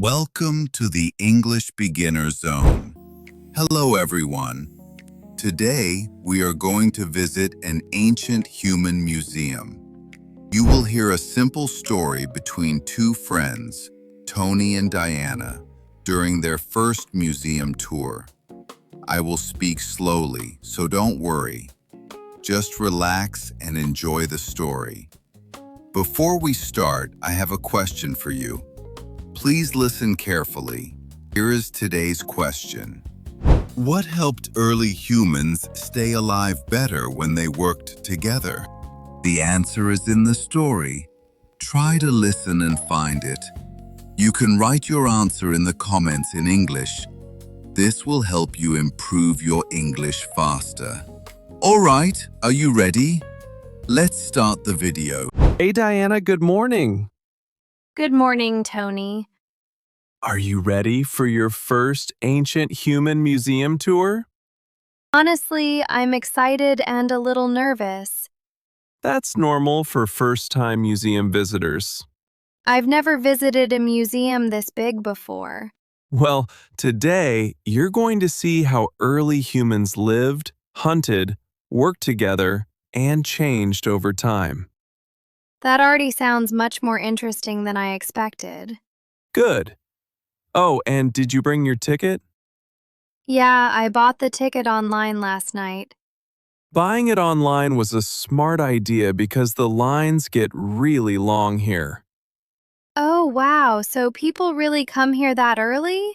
Welcome to the English Beginner Zone. Hello, everyone. Today, we are going to visit an ancient human museum. You will hear a simple story between two friends, Tony and Diana, during their first museum tour. I will speak slowly, so don't worry. Just relax and enjoy the story. Before we start, I have a question for you. Please listen carefully. Here is today's question. What helped early humans stay alive better when they worked together? The answer is in the story. Try to listen and find it. You can write your answer in the comments in English. This will help you improve your English faster. All right, are you ready? Let's start the video. Hey Diana, good morning. Good morning, Tony. Are you ready for your first ancient human museum tour? Honestly, I'm excited and a little nervous. That's normal for first-time museum visitors. I've never visited a museum this big before. Well, today you're going to see how early humans lived, hunted, worked together, and changed over time. That already sounds much more interesting than I expected. Good. Oh, and did you bring your ticket? Yeah, I bought the ticket online last night. Buying it online was a smart idea because the lines get really long here. Oh, wow, so people really come here that early?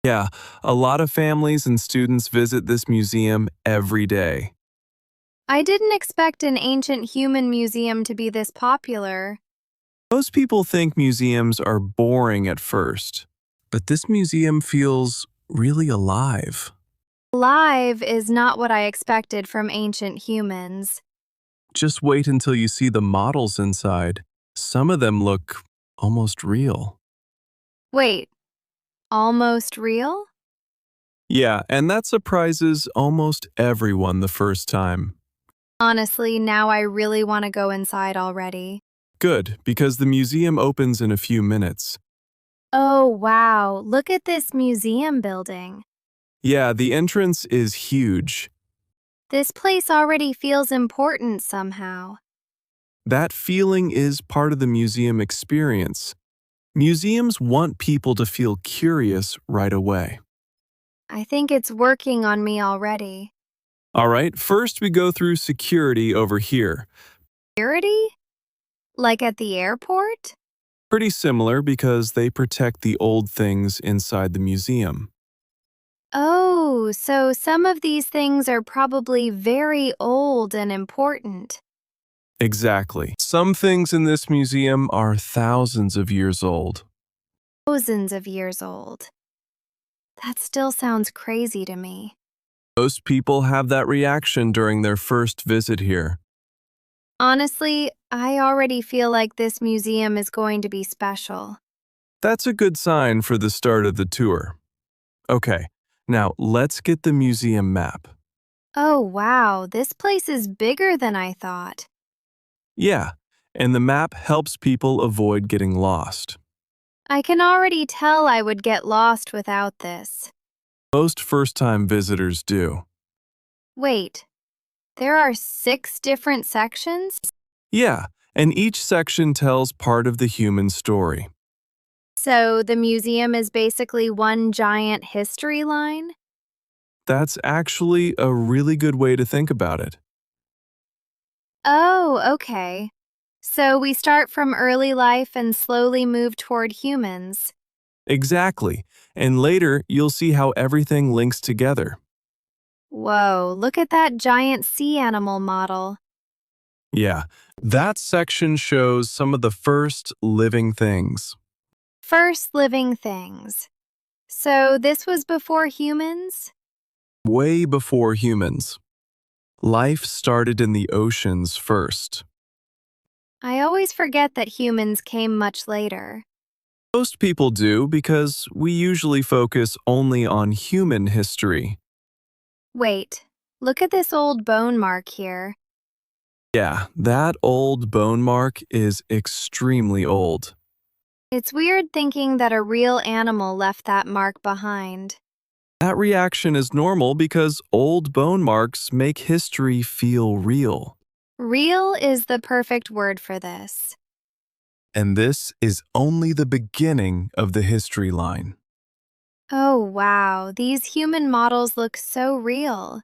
Yeah, a lot of families and students visit this museum every day. I didn't expect an ancient human museum to be this popular. Most people think museums are boring at first, but this museum feels really alive. Live is not what I expected from ancient humans. Just wait until you see the models inside. Some of them look almost real. Wait, almost real? Yeah, and that surprises almost everyone the first time. Honestly, now I really want to go inside already. Good, because the museum opens in a few minutes. Oh, wow. Look at this museum building. Yeah, the entrance is huge. This place already feels important somehow. That feeling is part of the museum experience. Museums want people to feel curious right away. I think it's working on me already. All right, first we go through security over here. Security? Like at the airport? Pretty similar because they protect the old things inside the museum. Oh, so some of these things are probably very old and important. Exactly. Some things in this museum are thousands of years old. Thousands of years old. That still sounds crazy to me. Most people have that reaction during their first visit here. Honestly, I already feel like this museum is going to be special. That's a good sign for the start of the tour. Okay, now let's get the museum map. Oh, wow, this place is bigger than I thought. Yeah, and the map helps people avoid getting lost. I can already tell I would get lost without this. Most first-time visitors do. Wait, there are 6 different sections? Yeah, and each section tells part of the human story. So the museum is basically one giant history line? That's actually a really good way to think about it. Oh, okay. So we start from early life and slowly move toward humans. Exactly, and later you'll see how everything links together. Whoa, look at that giant sea animal model. Yeah, that section shows some of the first living things. First living things. So this was before humans? Way before humans. Life started in the oceans first. I always forget that humans came much later. Most people do because we usually focus only on human history. Wait, look at this old bone mark here. Yeah, that old bone mark is extremely old. It's weird thinking that a real animal left that mark behind. That reaction is normal because old bone marks make history feel real. Real is the perfect word for this. And this is only the beginning of the history line. Oh, wow, these human models look so real.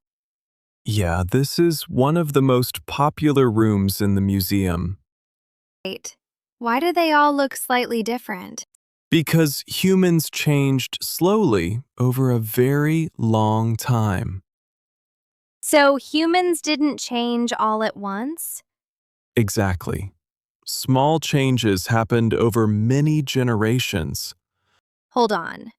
Yeah, this is one of the most popular rooms in the museum. Wait, why do they all look slightly different? Because humans changed slowly over a very long time. So humans didn't change all at once? Exactly. Small changes happened over many generations. Hold on.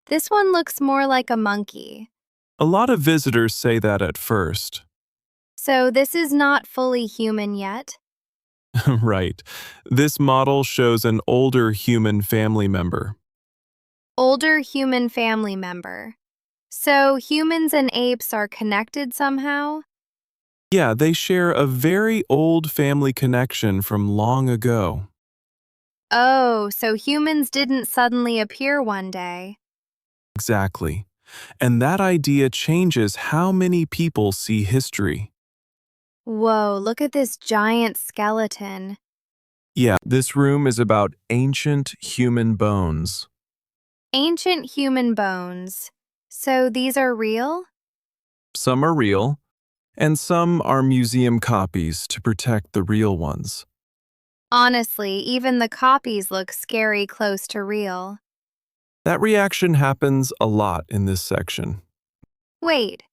This one looks more like a monkey. A lot of visitors say that at first. So this is not fully human yet? Right. This model shows an older human family member. Older human family member. So humans and apes are connected somehow? Yeah, they share a very old family connection from long ago. Oh, so humans didn't suddenly appear one day. Exactly. And that idea changes how many people see history. Whoa, look at this giant skeleton. Yeah, this room is about ancient human bones. Ancient human bones. So these are real? Some are real, and some are museum copies to protect the real ones. Honestly, even the copies look scary close to real. That reaction happens a lot in this section. Wait,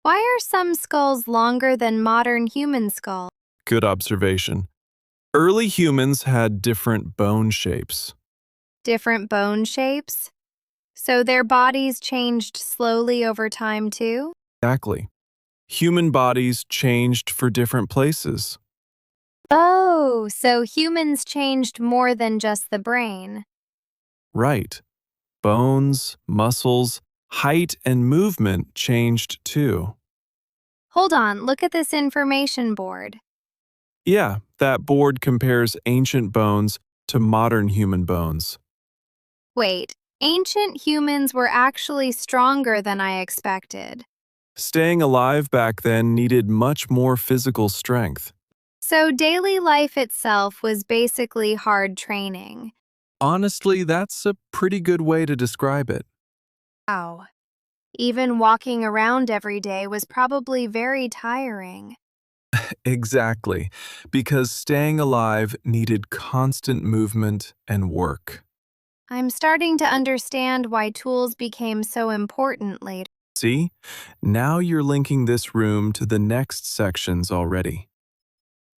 why are some skulls longer than modern human skulls? Good observation. Early humans had different bone shapes. Different bone shapes? So their bodies changed slowly over time too? Exactly. Human bodies changed for different places. Oh, so humans changed more than just the brain. Right. Bones, muscles, height, and movement changed too. Hold on, look at this information board. Yeah, that board compares ancient bones to modern human bones. Wait, ancient humans were actually stronger than I expected. Staying alive back then needed much more physical strength. So daily life itself was basically hard training. Honestly, that's a pretty good way to describe it. Wow. Even walking around every day was probably very tiring. Exactly, because staying alive needed constant movement and work. I'm starting to understand why tools became so important later. See? Now you're linking this room to the next sections already.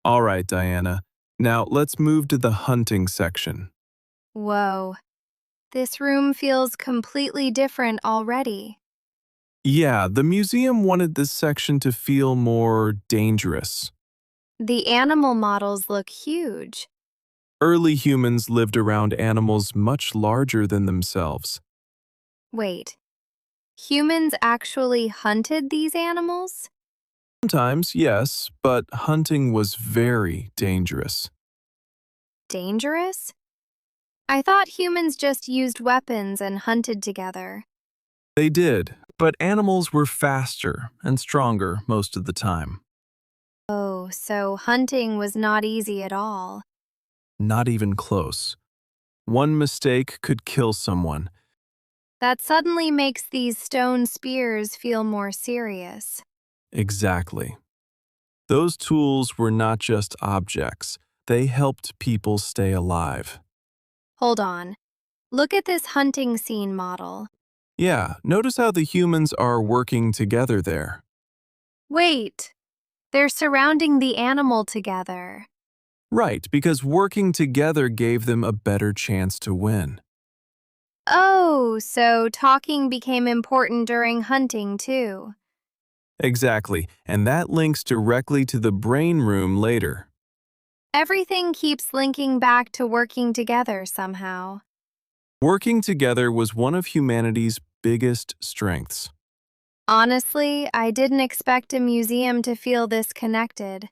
All right, Diana. Now let's move to the hunting section. Whoa, this room feels completely different already. Yeah, the museum wanted this section to feel more dangerous. The animal models look huge. Early humans lived around animals much larger than themselves. Wait, humans actually hunted these animals? Sometimes, yes, but hunting was very dangerous. Dangerous? I thought humans just used weapons and hunted together. They did, but animals were faster and stronger most of the time. Oh, so hunting was not easy at all. Not even close. One mistake could kill someone. That suddenly makes these stone spears feel more serious. Exactly. Those tools were not just objects, they helped people stay alive. Hold on. Look at this hunting scene model. Yeah, notice how the humans are working together there. Wait, they're surrounding the animal together. Right, because working together gave them a better chance to win. Oh, so talking became important during hunting too. Exactly, and that links directly to the brain room later. Everything keeps linking back to working together somehow. Working together was one of humanity's biggest strengths. Honestly, I didn't expect a museum to feel this connected.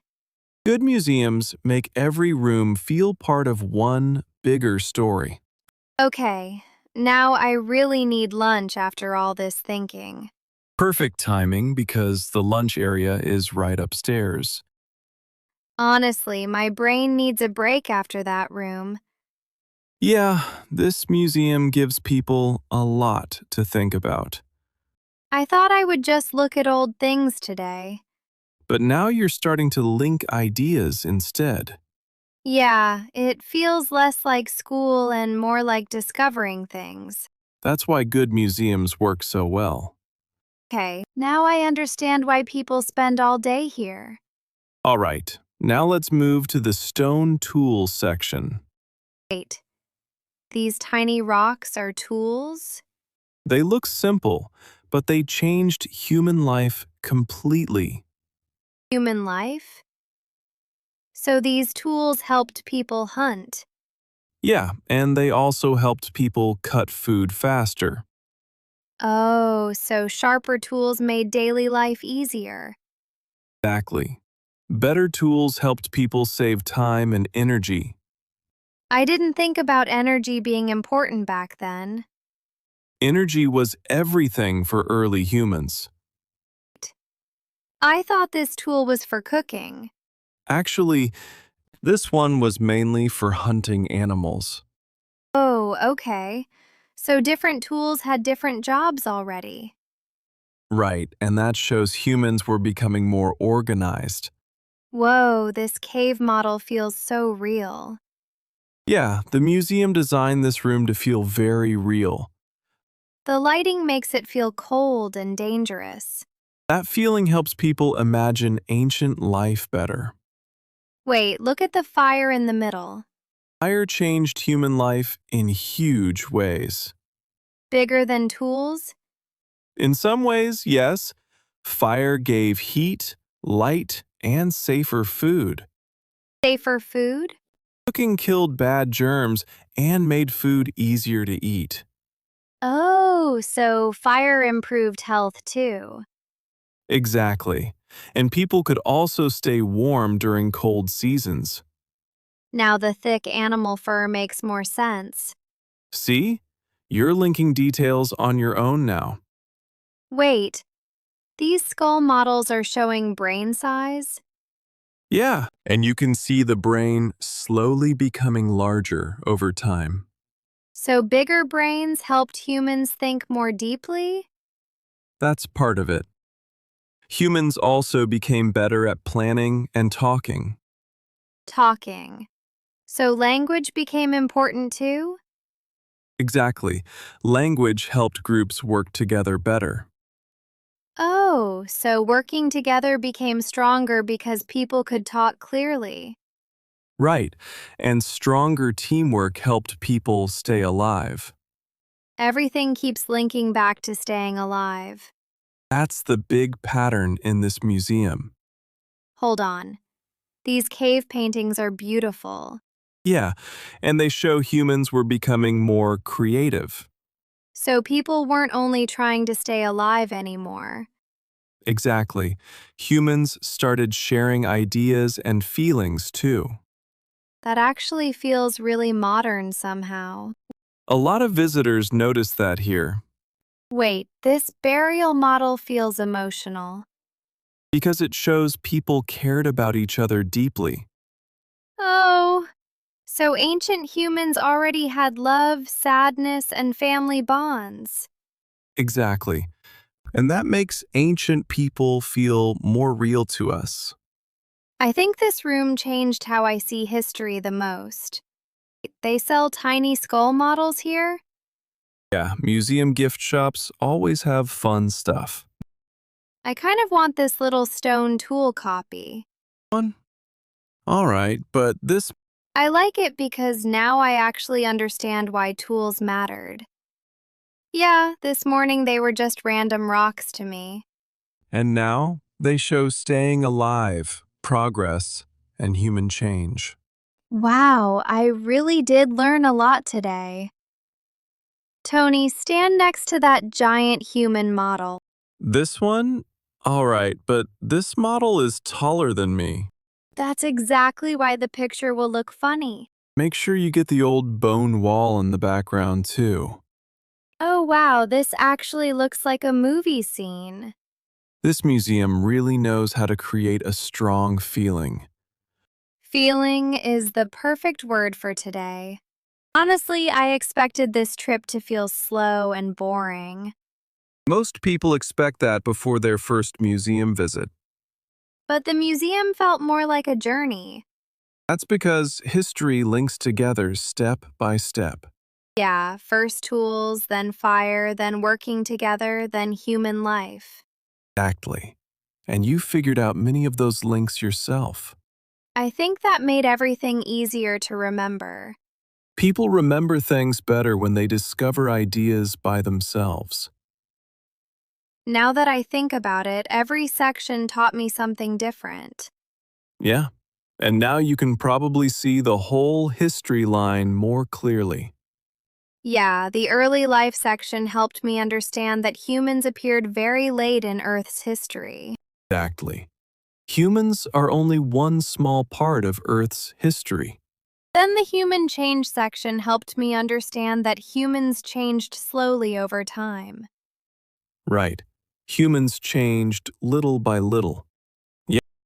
Good museums make every room feel part of one bigger story. Okay, now I really need lunch after all this thinking. Perfect timing because the lunch area is right upstairs. Honestly, my brain needs a break after that room. Yeah, this museum gives people a lot to think about. I thought I would just look at old things today. But now you're starting to link ideas instead. Yeah, it feels less like school and more like discovering things. That's why good museums work so well. Okay, now I understand why people spend all day here. All right, now let's move to the stone tools section. Wait, these tiny rocks are tools? They look simple, but they changed human life completely. Human life? So these tools helped people hunt. Yeah, and they also helped people cut food faster. Oh, so sharper tools made daily life easier. Exactly. Better tools helped people save time and energy. I didn't think about energy being important back then. Energy was everything for early humans. I thought this tool was for cooking. Actually, this one was mainly for hunting animals. Oh, okay. So different tools had different jobs already. Right, and that shows humans were becoming more organized. Whoa, this cave model feels so real. Yeah, the museum designed this room to feel very real. The lighting makes it feel cold and dangerous. That feeling helps people imagine ancient life better. Wait, look at the fire in the middle. Fire changed human life in huge ways. Bigger than tools? In some ways, yes, fire gave heat, light, and safer food. Safer food? Cooking killed bad germs and made food easier to eat. Oh, so fire improved health too. Exactly. And people could also stay warm during cold seasons. Now the thick animal fur makes more sense. See? You're linking details on your own now. Wait, these skull models are showing brain size? Yeah, and you can see the brain slowly becoming larger over time. So bigger brains helped humans think more deeply? That's part of it. Humans also became better at planning and talking. Talking. So language became important too? Exactly. Language helped groups work together better. Oh, so working together became stronger because people could talk clearly. Right, and stronger teamwork helped people stay alive. Everything keeps linking back to staying alive. That's the big pattern in this museum. Hold on. These cave paintings are beautiful. Yeah, and they show humans were becoming more creative. So people weren't only trying to stay alive anymore. Exactly. Humans started sharing ideas and feelings too. That actually feels really modern somehow. A lot of visitors noticed that here Wait, this burial model feels emotional. because it shows people cared about each other deeply. Oh, so ancient humans already had love, sadness, and family bonds. Exactly. And that makes ancient people feel more real to us. I think this room changed how I see history the most. They sell tiny skull models here? Yeah, museum gift shops always have fun stuff. I kind of want this little stone tool copy. Fun? All right, but this I like it because now I actually understand why tools mattered. Yeah, this morning they were just random rocks to me. and now they show staying alive, progress, and human change. Wow, I really did learn a lot today. Tony, stand next to that giant human model. This one? All right, but this model is taller than me. That's exactly why the picture will look funny. Make sure you get the old bone wall in the background too. Oh wow, this actually looks like a movie scene. This museum really knows how to create a strong feeling. Feeling is the perfect word for today. Honestly, I expected this trip to feel slow and boring. Most people expect that before their first museum visit. But the museum felt more like a journey. That's because history links together step by step. Yeah, first tools, then fire, then working together, then human life. Exactly. And you figured out many of those links yourself. I think that made everything easier to remember. People remember things better when they discover ideas by themselves. Now that I think about it, every section taught me something different. Yeah. And now you can probably see the whole history line more clearly. Yeah, the early life section helped me understand that humans appeared very late in Earth's history. Exactly. Humans are only one small part of Earth's history. Then the human change section helped me understand that humans changed slowly over time. Right. Humans changed little by little.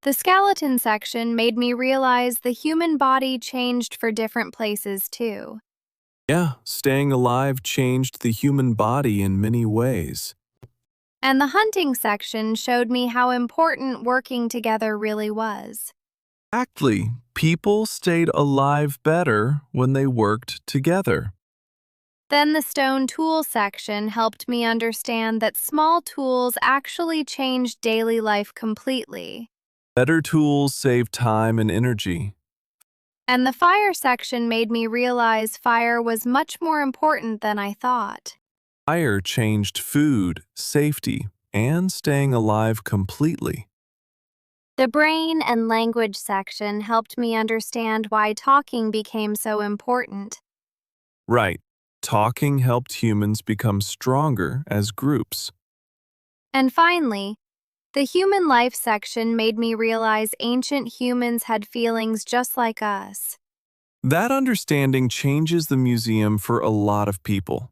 The skeleton section made me realize the human body changed for different places too. Yeah, staying alive changed the human body in many ways. And the hunting section showed me how important working together really was. Exactly. People stayed alive better when they worked together. Then the stone tool section helped me understand that small tools actually changed daily life completely. Better tools save time and energy. And the fire section made me realize fire was much more important than I thought. Fire changed food, safety, and staying alive completely. The brain and language section helped me understand why talking became so important. Right. Talking helped humans become stronger as groups. And finally, the human life section made me realize ancient humans had feelings just like us. That understanding changes the museum for a lot of people.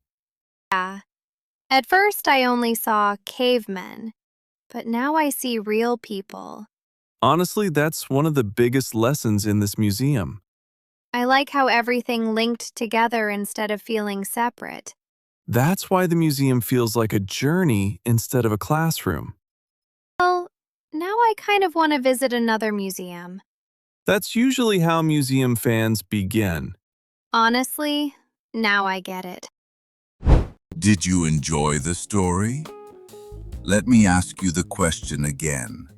Yeah. At first, I only saw cavemen, but now I see real people. Honestly, that's one of the biggest lessons in this museum. I like how everything linked together instead of feeling separate. That's why the museum feels like a journey instead of a classroom. Well, now I kind of want to visit another museum. That's usually how museum fans begin. Honestly, now I get it. Did you enjoy the story? Let me ask you the question again.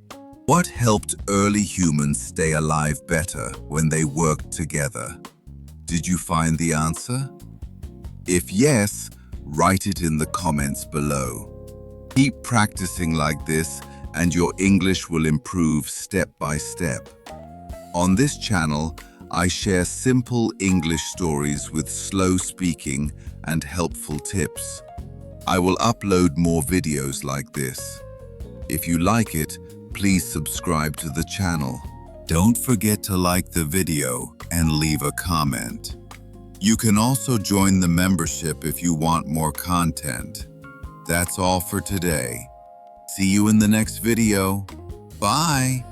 What helped early humans stay alive better when they worked together? Did you find the answer? If yes, write it in the comments below. Keep practicing like this and your English will improve step by step. On this channel, I share simple English stories with slow speaking and helpful tips. I will upload more videos like this. If you like it, please subscribe to the channel. Don't forget to like the video and leave a comment. You can also join the membership if you want more content. That's all for today. See you in the next video. Bye!